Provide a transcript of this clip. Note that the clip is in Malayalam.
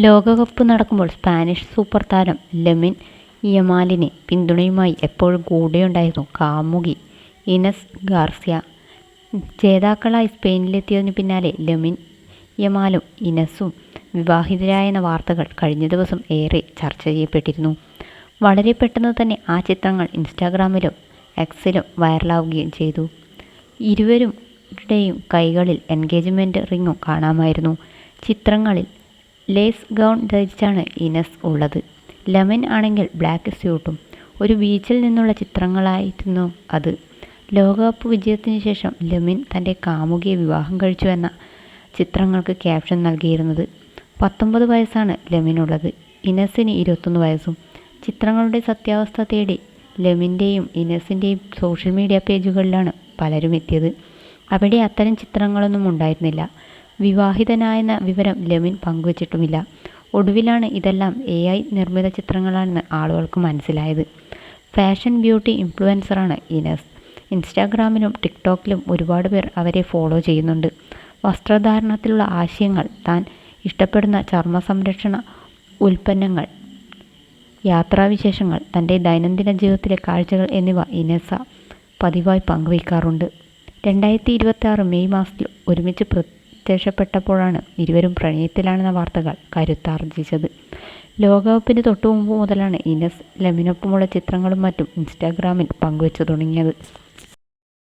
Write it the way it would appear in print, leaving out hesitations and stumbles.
ലോകകപ്പ് നടക്കുമ്പോൾ സ്പാനിഷ് സൂപ്പർ താരം ലമിൻ യമാലിന് പിന്തുണയുമായി എപ്പോഴും കൂടെയുണ്ടായിരുന്നു കാമുകി ഇനസ് ഗാർസിയ. ജേതാക്കളായി സ്പെയിനിലെത്തിയതിനു പിന്നാലെ ലമിൻ യമാലും ഇനസും വിവാഹിതരായെന്ന വാർത്തകൾ കഴിഞ്ഞ ദിവസം ഏറെ ചർച്ച ചെയ്യപ്പെട്ടിരുന്നു. വളരെ പെട്ടെന്ന് തന്നെ ആ ചിത്രങ്ങൾ ഇൻസ്റ്റാഗ്രാമിലും എക്സിലും വൈറലാവുകയും ചെയ്തു. ഇരുവരുടെയും കൈകളിൽ എൻഗേജ്മെൻറ്റ് റിങ്ങും കാണാമായിരുന്നു. ചിത്രങ്ങളിൽ ലേസ് ഗൗൺ ധരിച്ചാണ് ഇനസ് ഉള്ളത്. ലമിൻ ആണെങ്കിൽ ബ്ലാക്ക് സ്യൂട്ടും. ഒരു ബീച്ചിൽ നിന്നുള്ള ചിത്രങ്ങളായിരുന്നു അത്. ലോകകപ്പ് വിജയത്തിനു ശേഷം ലമിൻ തൻ്റെ കാമുകിയെ വിവാഹം കഴിച്ചു എന്ന ചിത്രങ്ങൾക്ക് ക്യാപ്ഷൻ നൽകിയിരുന്നത്. 19 വയസ്സാണ് ലമിനുള്ളത്. ഇനസിന് 21 വയസ്സും. ചിത്രങ്ങളുടെ സത്യാവസ്ഥ തേടി ലമിൻ്റെയും ഇനസിൻ്റെയും സോഷ്യൽ മീഡിയ പേജുകളിലാണ് പലരും എത്തിയത്. അവിടെ അത്തരം ചിത്രങ്ങളൊന്നും ഉണ്ടായിരുന്നില്ല. വിവാഹിതനായെന്ന വിവരം ലമിൻ പങ്കുവച്ചിട്ടുമില്ല. ഒടുവിലാണ് ഇതെല്ലാം AI നിർമ്മിത ചിത്രങ്ങളാണെന്ന് ആളുകൾക്ക് മനസ്സിലായത്. ഫാഷൻ ബ്യൂട്ടി ഇൻഫ്ലുവൻസറാണ് ഇനസ്. ഇൻസ്റ്റാഗ്രാമിലും ടിക്ടോക്കിലും ഒരുപാട് പേർ അവരെ ഫോളോ ചെയ്യുന്നുണ്ട്. വസ്ത്രധാരണത്തിലുള്ള ആശയങ്ങൾ, താൻ ഇഷ്ടപ്പെടുന്ന ചർമ്മ സംരക്ഷണ ഉൽപ്പന്നങ്ങൾ, യാത്രാവിശേഷങ്ങൾ, തൻ്റെ ദൈനംദിന ജീവിതത്തിലെ കാഴ്ചകൾ എന്നിവ ഇനസ പതിവായി പങ്കുവയ്ക്കാറുണ്ട്. 2026 മെയ് മാസത്തിൽ ഒരുമിച്ച് പ്രത്യക്ഷപ്പെട്ടപ്പോഴാണ് ഇരുവരും പ്രണയത്തിലാണെന്ന വാർത്തകൾ കരുത്താർജിച്ചത്. ലോകകപ്പിന് തൊട്ടുമുമ്പ് മുതലാണ് ഇനസ് ലമിനൊപ്പമുള്ള ചിത്രങ്ങളും മറ്റും ഇൻസ്റ്റാഗ്രാമിൽ പങ്കുവച്ചു തുടങ്ങിയത്.